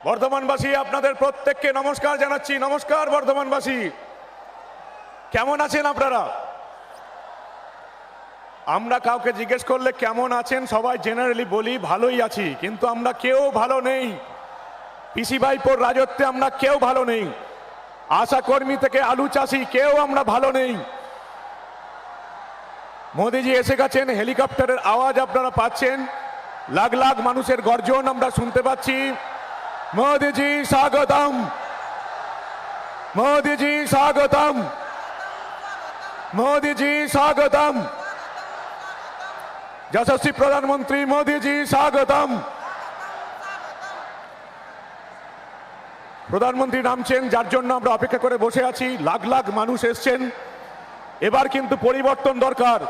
বর্ধমানবাসী আপনাদের প্রত্যেককে নমস্কার জানাচ্ছি। নমস্কার বর্ধমানবাসী, কেমন আছেন আপনারা? আমরা কাউকে জিজ্ঞেস করলে কেমন আছেন সবাই জেনারেলি বলি ভালোই আছি, কিন্তু আমরা কেউ ভালো নেই। পিসি ভাইপোর রাজত্বে আমরা কেউ ভালো নেই। আশা কর্মী থেকে আলু চাষি কেউ আমরা ভালো নেই। মোদিজি এসে গেছেন, হেলিকপ্টারের আওয়াজ আপনারা পাচ্ছেন, লাখ লাখ মানুষের গর্জন আমরা শুনতে পাচ্ছি। মোদিজি স্বাগতম, মোদিজি স্বাগতম, মোদিজি স্বাগতম, যশস্বী প্রধানমন্ত্রী মোদিজি স্বাগতম। প্রধানমন্ত্রী নামছেন, যার জন্য আমরা অপেক্ষা করে বসে আছি। লাখ লাখ মানুষ এসছেন। এবার কিন্তু পরিবর্তন দরকার।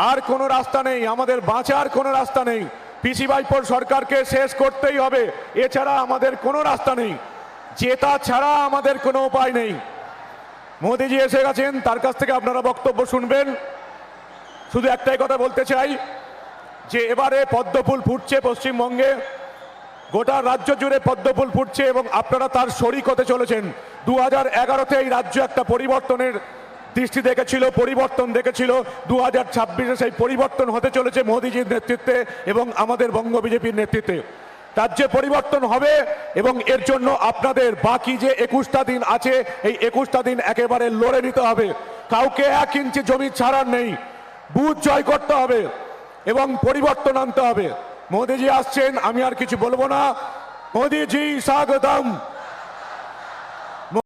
আর কোনো রাস্তা নেই, আমাদের বাঁচার কোনো রাস্তা নেই। পিসি ভাইপোর সরকারকে শেষ করতেই হবে, এছাড়া আমাদের কোনো রাস্তা নেই। জেতা ছাড়া আমাদের কোনো উপায় নেই। মোদিজি এসে গেছেন, তার কাছ থেকে আপনারা বক্তব্য শুনবেন। শুধু একটাই কথা বলতে চাই যে এবারে পদ্মফুল ফুটছে পশ্চিমবঙ্গে, গোটা রাজ্য জুড়ে পদ্মফুল ফুটছে এবং আপনারা তার শরিক হতে চলেছেন। 2011-তে এই রাজ্য একটা পরিবর্তনের দৃষ্টি দেখেছিল, পরিবর্তন দেখেছিল। 2026-এ সেই পরিবর্তন হতে চলেছে মোদিজির নেতৃত্বে এবং আমাদের বঙ্গ বিজেপির নেতৃত্বে। রাজ্যে পরিবর্তন হবে এবং এর জন্য আপনাদের বাকি যে 21টা দিন আছে, এই 21টা দিন একেবারে লড়ে নিতে হবে। কাউকে 1 ইঞ্চি জমি ছাড়ার নেই। বুথ জয় করতে হবে এবং পরিবর্তন আনতে হবে। মোদিজি আসছেন, আমি আর কিছু বলবো না। মোদিজি স্বাগতম।